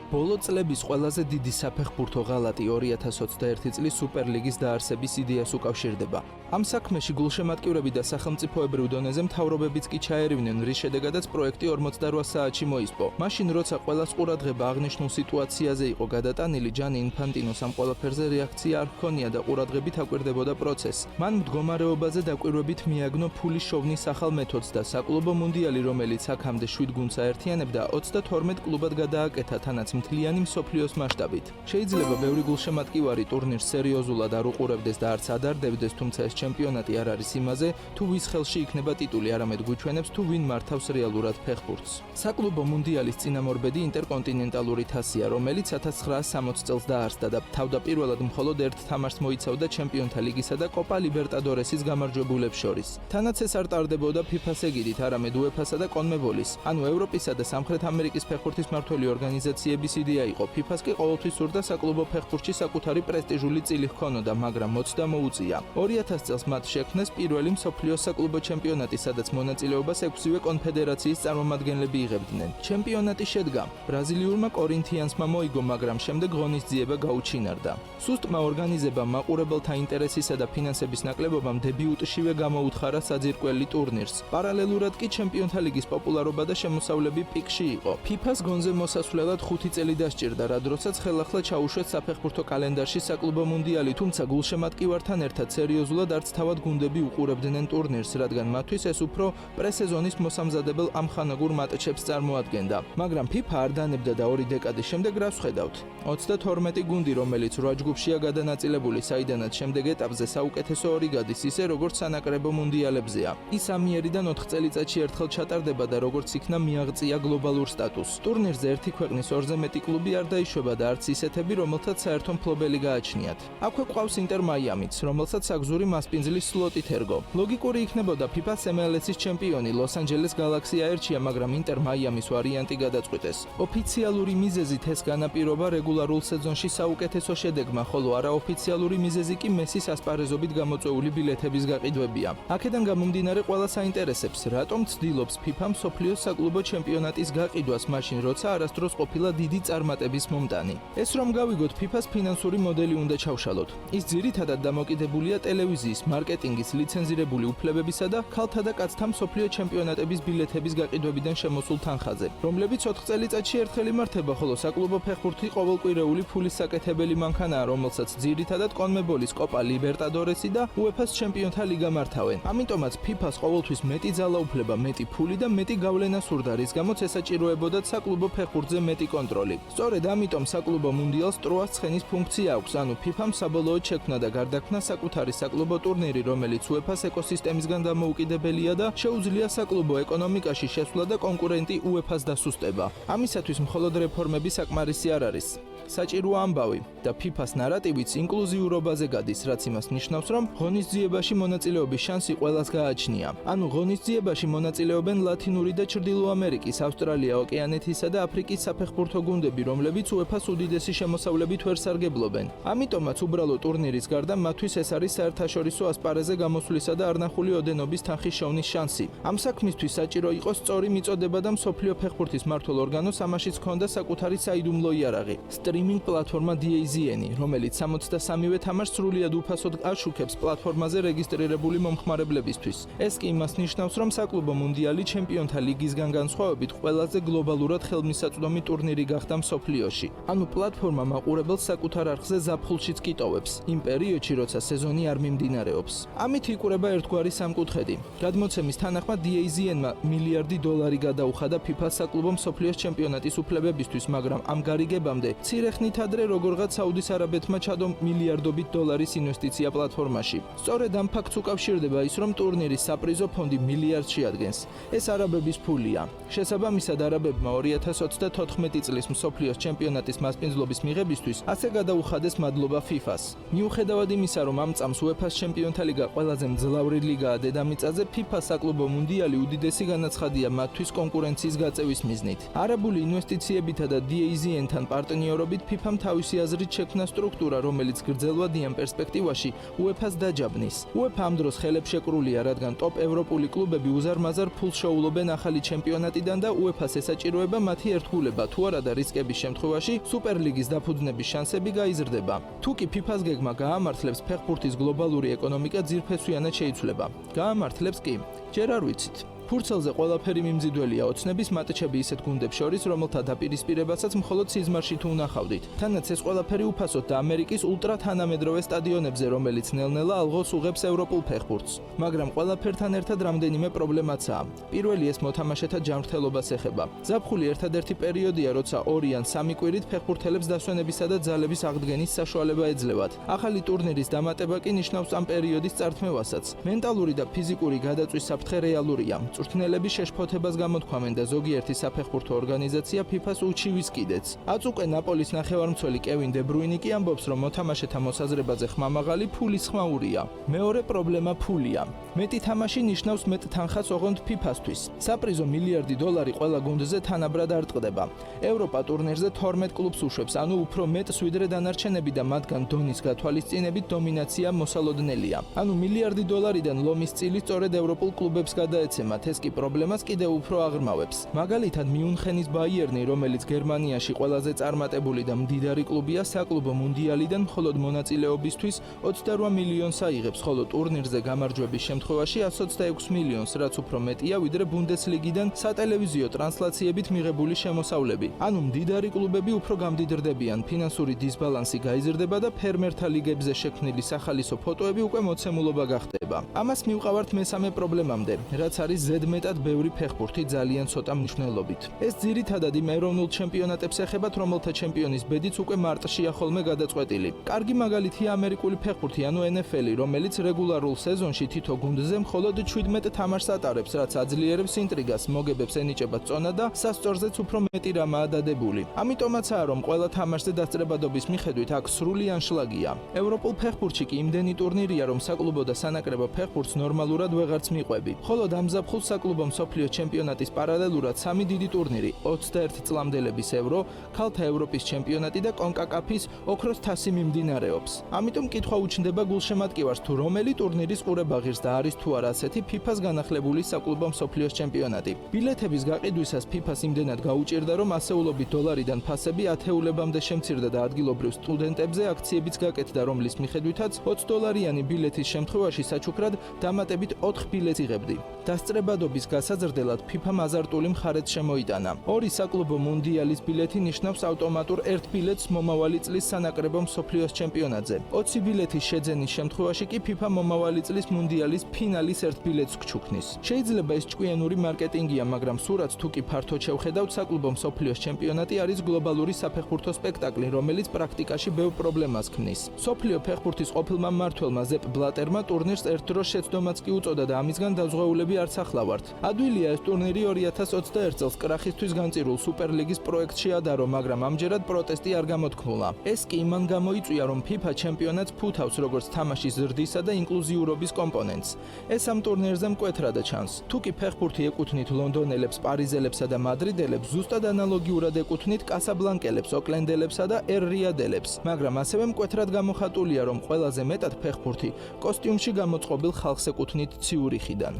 ბოლო წლების ყველაზე დიდი საფეხბურთო ღალატი 2021 წლის სუპერლიგის დაარსების იდეას უკავშირდება. ამ საქმეში გულშემატკივრები და სახელმწიფოებრივ დონეზე მთავრობებიც კი ჩაერივნენ, რის შედეგადაც პროექტი 48 საათში მოისპო. მაშინ, როცა ყველას ყურადღება აღნიშნულ სიტუაციაზე იყო გადატანილი, ჯანი ინფანტინოს ამ ყველაფერზე რეაქცია არ ჰქონია და ყურადღებით აკვირდებოდა პროცესს. მან მდგომარეობაზე დაკვირვებით მიაგნო ფულის შოვნის ახალ მეთოდს და საკლუბო მუნდიალი, რომელიც აქამდე 7 გუნდს აერთიანებდა, 32 კლუბად გადააკეთა, თანაც მთლიანი მსოფლიოს მასშტაბით. შეიძლება ბევრი გულშემატკივარი ტურნირს სერიოზულად არ უყურებდეს და არც ადარდებდეს, თუმცა ეს ჩემპიონატი არ არის იმაზე, თუ ვის ხელში იქნება ტიტული, არამედ გვიჩვენებს თუ ვინ მართავს რეალურად ფეხბურთს. საკლუბო მუნდიალის წინამორბედი ინტერკონტინენტალური თასია, რომელიც 1960 წელს დაარსდა და თავდაპირველად მხოლოდ ერთ თამაშს მოიცავდა ჩემპიონთა ლიგისა და კოპა ლიბერტადორესის გამარჯვებულებს შორის. თანაც ეს არ ტარდებოდა FIFA-ს ეგიდით, არამედ UEFA-სა და CONMEBOL-ის, ანუ ევროპისა და სამხრეთ ამერიკის ფეხბურთის მმართველი ორგანიზაციების იდეა იყო. FIFA-ს კი ყოველთვის სურდა საკლუბო ფეხბურთში საკუთარი პრესტიჟული წილი ჰქონოდა, მაგრამ მოცდა მოუწია. 2000 წელს მათ შექმნეს პირველი მსოფლიოს საკლუბო ჩემპიონატი, სადაც მონაწილეობას 6-ვე კონფედერაციის წარმომადგენლები იღებდნენ. ჩემპიონატი შედგა. ბრაზილიურმა კორინთიანსმა მოიგო, მაგრამ შემდეგ ღონისძიება გაუჩინარდა. სუსტმა ორგანიზებამ, მაყურებელთა ინტერესისა და ფინანსების ნაკლებობამ დებიუტშივე გამოუთხარა საძირკველი ტურნირს. პარალელურად კი ჩემპიონთა ლიგის პოპულარობა და შემოსავლები პიკში იყო. FIFA-ს გონზე მოსასვლელად 5 წელი დასჭირდა, რა დროსაც ხელახლა ჩაუშვეს საფეხბურთო კალენდარში საკლუბო მუნდიალი, თუმცა გულშემატკივართან ერთად სერიოზულად არც თავად გუნდები უყურებდნენ ტურნირს, რადგან მათთვის ეს უფრო პრესეზონის მოსამზადებელ ამხანაგურ მატჩებს წარმოადგენდა. მაგრამ FIFA არ დანებდა და 2 დეკადის შემდეგ რას ვხედავთ? 32 გუნდი, რომელიც 8 ჯგუფშია გადანაწილებული, საიდანაც შემდეგ ეტაპზე საუკეთესო 2 გადის, ისე როგორც სანაკრებო მუნდიალებზეა. ის ამიერიდან 4 წელიწადში ერთხელ ჩატარდება და როგორც იქნა მიაღწია გლობალურ სტატუსს. ტურნირზე ერთი ქვეყნის 2-ზე მეტი კლუბი არ დაიშვება და არც ისეთები, რომელთაც საერთო მფლობელი გააჩნიათ. აქვე ყავს ინტერ მაიამიც, რომელსაც აგზური მასპინძლის სლოტით ერგო. ლოგიკური იქნებოდა FIFA-ს MLS-ის ჩემპიონი ლოს-ანჯელეს გალაქსი აერჩია, მაგრამ ინტერ მაიამის ვარიანტი გადაწყვიტეს. ოფიციალური მიზეზით ეს განაპირობა რეგულარულ სეზონში საუკეთესო შედეგმა, ხოლო არაოფიციალური მიზეზი კი მესის ასპარეზობით გამოწვეული ბილეთების გაყიდვებია. აქედან გამომდინარე ყველას აინტერესებს, რატომ ცდილობს FIFA მსოფლიოს საკლუბო ჩემპიონატის გაყიდვას მაშინ, როცა არასდროს ყოფილა დიდი წარმატების მომტანი. ეს რომ გავიგოთ, FIFA-ს ფინანსური მოდელი უნდა ჩავშალოთ. ის ძირითადად დამოკიდებულია ტელევიზიის, მარკეტინგის, ლიცენზირებული უფლებებისა და ქალთა და კაცთა მსოფლიო ჩემპიონატების ბილეთების გაყიდვებიდან შემოსულ თანხაზე, რომლებიც 4 წელიწადში ერთხელ იმართება, ხოლო საკლუბო ფეხბურთი ყოველკვირეული ფულის საკეთებელი მანქანაა, რომელსაც ძირითადად CONMEBOL-ის კოპა ლიბერტადორესი და UEFA-ს ჩემპიონთა ლიგა მართავენ. ამიტომაც FIFA-ს ყოველთვის მეტი ძალაუფლება, მეტი ფული და მეტი გავლენა სურდა, რის გამოც ესაჭიროებოდათ საკლუბო ფეხბურთზე მეტი კონტროლი. სწორედ ამიტომ საკლუბო მუნდიალს ტროას ცხენის ფუნქცია აქვს, ანუ FIFA-მ საბოლოოდ შექმნა და გარდაქმნა საკუთარი საკლუბო ტურნირი, რომელიც UEFA-ს ეკოსისტემისგან დამოუკიდებელია და შეუძლია საკლუბო ეკონომიკაში შესვლა და კონკურენტი UEFA-ს დასუსტება. ამისათვის მხოლოდ რეფორმები საკმარისი არ არის. საჭიროა ამბავი და FIFA-ს ნარატივიც ინკლუზიურობაზე გადის, რაც იმას ნიშნავს, რომ ღონისძიებაში მონაწილეობის შანსი ყველას გააჩნია. ანუ ღონისძიებაში მონაწილეობენ ლათინური და ჩრდილო ამერიკის, ავსტრალია, ოკეანეთისა და აფრიკის საფეხბურთო გუნდები, რომლებიც UEFA-ს უდიდესი შემოსავლებით ვერ სარგებლობენ. ამიტომაც უბრალო ტურნირის გარდა მათთვის ეს არის საერთაშორისო ასპარეზზე გამოსვლისა და არნახული ოდენობის თანხის შოვნის შანსი. ამ საქმისთვის საჭირო იყო სწორი მიწოდება და მსოფლიო ფეხბურთის მმართველ ორგანოს ამაშიც ჰქონდა საკუთარი საიდუმლო იარაღი. სტრიმინგ პლატფორმა DAZN, რომელიც 63-ვე თამაშს სრულიად უფასოდ აშუქებს პლატფორმაზე რეგისტრირებული მომხმარებლებისთვის. ეს კი იმას ნიშნავს, რომ საკლუბო მუნდიალი ჩემპიონთა ლიგისგან განსხვავებით ყველაზე გლობალურად ხელმისაწვდომი ტურნირი გახდა მსოფლიოში. ანუ პლატფორმა მაყურებელს საკუთარ არხზე ზაფხულშიც კი ტოვებს, იმ პერიოდში, როცა სეზონი არ მიმდინარეობს. ამით იკვრება ერთგვარი სამკუთხედი. გადმოცემის თანახმად DAZN-მა $1 მილიარდი გადაუხადა FIFA-ს საკლუბო მსოფლიოს ჩემპიონატის უფლებებისთვის, მაგრამ ამ გარიგებამდე მცირე ხნით ადრე როგორღაც საუდის არაბეთმა ჩადო მილიარდობით დოლარის ინვესტიცია პლატფორმაში. სწორედ ამ ფაქტს უკავშირდება ის, რომ ტურნირის საპრიზო ფონდი მილიარდს შეადგენს. ეს არაბების ფულია. შესაბამისად, არაბებმა 2024 წლის მსოფლიოს ჩემპიონატის მასპინძლობის მიღებისთვის ასე გადაუხადეს მადლობა FIFA-ს. მიუხედავად იმისა, რომ ამ წამს UEFA-ს ჩემპიონთა ლიგა ყველაზე მძლავრი ლიგაა დედამიწაზე, FIFA საკლუბო მუნდიალი უდიდესი განაცხადია მათთვის კონკურენციის გაწევის მიზნით. არაბული ინვესტიციებითა და DAZN-თან პარტნიორობა განმარტებით FIFA-მ თავისი აზრით შექმნა სტრუქტურა, რომელიც გრძელვადიან პერსპექტივაში UEFA-ს დაჯაბნის. UEFA ამ დროს ხელებს შეკრულია, რადგან ტოპ ევროპული კლუბები უზარმაზარ ფულს შეულობენ ახალი ჩემპიონატიდან და UEFA-ს ესაჭიროება მათი ერთგულება, თუ არა და რისკების შემთხვევაში სუპერლიგის დაფუძნების შანსები გაიზრდება. თუ კი FIFA-ს გეგმა გაამართლებს, ფეხბურთის გლობალური ეკონომიკა ძირფესვიანად შეიცვლება. გაამართლებს კი? ჯერ არ ვიცით. ფურცელზე ყველაფერი მიმზიდველია ოცნების მატჩები ისეთ გუნდებს შორის, რომელთა დაპირისპირებასაც მხოლოდ სიზმარში თუ უნახავდით. თანაც ეს ყველაფერი უფასოდ და ამერიკის ულტრათანამედროვე სტადიონებზე, რომელიც ნელ-ნელა ალღოს უღებს ევროპულ ფეხბურთს. მაგრამ ყველაფერთან ერთად რამდენიმე პრობლემაცაა. პირველი ეს მოთამაშეთა ჯანმრთელობას ეხება. ზაფხული ერთადერთი პერიოდია, როცა 2 ან 3 კვირით ფეხბურთელებს დასვენებისა და ძალების აღდგენის საშუალება ეძლევათ. ახალი ტურნირის დამატება კი ნიშნავს ამ პერიოდის წართმევასაც. მენტალური და ფიზიკური გადაწვის საფრთხე რეალურია. წვრთნელები შეშფოთებას გამოთქვამენ და ზოგიერთი საფეხბურთო ორგანიზაცია FIFA-ს უჩივის კიდეც. აწ უკვე ნაპოლის ნახევარმცველი კევინ დე ბრუინი კი ამბობს, რომ მოთამაშეთა მოსაზრებაზე ხმამაღალი ფულის ხმაურია. მეორე პრობლემა ფულია. მეტი თამაში ნიშნავს მეტ თანხას ოღონდ FIFA-სთვის. საპრიზო $1 მილიარდი ყველა გუნდზე თანაბრად არ ტყდება. ევროპა ტურნირზე 12 კლუბს უშვებს, ანუ უფრო მეტს ვიდრე დანარჩენები და მათგან დონის გათვალისწინებით დომინაცია მოსალოდნელია. ანუ $1 მილიარდიდან ლომის წილი სწორედ ევროპულ კლუბებს გადაეცემათ. ეს კი პრობლემას კიდევ უფრო აღრმავებს. მაგალითად, მიუნხენის ბაიერნი, რომელიც გერმანიაში ყველაზე წარმატებული და მდიდარი კლუბია, საკლუბო მუნდიალიდან მხოლოდ მონაწილეობისთვის 28 მილიონს აიღებს, ხოლო ტურნირზე გამარჯვების შემთხვევაში 126 მილიონს, რაც უფრო მეტია ვიდრე ბუნდესლიგიდან სატელევიზიო ტრანსლაციებით მიღებული შემოსავლები. ანუ მდიდარი კლუბები უფრო გამდიდრდებიან, ფინანსური დისბალანსი გაიზრდება და ფერმერთა ლიგებზე შექმნილი სახალისო ფოტოები უკვე მოცემულობა გახდება. ამას მივყავართ მესამე პრობლემამდე, რაც არის ზედმეტად ბევრი ფეხბურთი ძალიან ცოტა მნიშვნელობით. ეს ძირითადად იმ ეროვნულ ჩემპიონატებს ეხებათ, რომელთა ჩემპიონის ბედიც უკვე მარტშია ხოლმე გადაწყვეტილი. კარგი მაგალითია ამერიკული ფეხბურთი, ანუ NFL-ი, რომელიც რეგულარულ სეზონში თითო გუნდზე მხოლოდ 17 თამაშს ატარებს, რაც აძლიერებს ინტრიგას, მოგებებს ენიჭება წონა და სასწორზეც უფრო მეტი რამაა დადებული. ამიტომაცაა, რომ ყველა თამაშზე დასწრებადობის მიხედვით აქ სრული ანშლაგია. ევროპულ ფეხბურთში კი იმდენი ტურნირია, რომ საკლუბო და სანაკრებო ფეხბურთს ნორმალურად ვეღარც მიყვები. ხოლო დამზაფხულს საკლუბო მსოფლიო ჩემპიონატის პარალელურად 3 დიდი ტურნირი, 21 წლამდელების ევრო, ქალთა ევროპის ჩემპიონატი და კონკაკაფის ოქროს თასი მიმდინარეობს. ამიტომ კითხვა უჩნდება გულშემატკივარს, თუ რომელი ტურნირის ყურება ღირს და არის თუ არა ასეთი FIFA-ს განახლებული საკლუბო მსოფლიოს ჩემპიონატი. ბილეთების გაყიდვისას FIFA-ს იმდენად გაუჭირდა, რომ ასეულობით $-დან ფასები ათეულებამდე შემცირდა და ადგილობრივ სტუდენტებზე აქციებიც გაკეთდა, რომლის მიხედვითაც $20 ბილეთის შემთხვევაში საჩუქრად დამატებით 4 ბილეთს იღებდი. დასწრებადობის გასაზრდელად FIFA-მ აზარტული მხარეც შემოიტანა. 2 საკლუბო მუნდიალის ბილეთი ნიშნავს ავტომატურ 1 ბილეთს მომავალი წლის სანაკრებო მსოფლიოს ჩემპიონატზე. 20 ბილეთის შეძენის შემთხვევაში კი FIFA მომავალი წლის მუნდიალის ფინალის 1 ბილეთს გჩუქნის. შეიძლება ეს ჭკვიანური მარკეტინგია, მაგრამ სურათს თუ კი ფართოდ შევხედავთ, საკლუბო მსოფლიოს ჩემპიონატი არის გლობალური საფეხბურთო სპექტაკლი, რომელიც პრაქტიკაში ბევრ პრობლემას ქმნის. მსოფლიო ფეხბურთის ყოფილმა მმართველმა ზეპ ბლატერმა ტურნირს ერთ დროს შეცდომაც კი უწოდა და ამისგან დაზღვეულები არც ახლავართ. ადვილია ეს ტურნირი 2021 წელს კრახისთვის განწირულ სუპერლიგის პროექტში ადარო, მაგრამ ამჯერად პროტესტი არ გამოთქმულა. ეს კი იმან გამოიწვია, რომ FIFA ჩემპიონატს ფუთავს როგორც თამაშის ზრდისა და ინკლუზიურობის კომპონენტს. ეს ამ ტურნირზე მკვეთრად ჩანს. თუ კი ფეხბურთი ეკუთვნით ლონდონელებს, პარიზელებსა და მადრიდელებს, ზუსტად ანალოგიურად ეკუთვნით კასაბლანკელებს, ოკლენდელებსა და ერ-რიადელებს, მაგრამ ასევე მკვეთრად გამოხატულია, რომ ყველაზე მეტად ფეხბურთი კოსტიუმში გამოწყობილ ხალხს ეკუთვნით ციურიხიდან.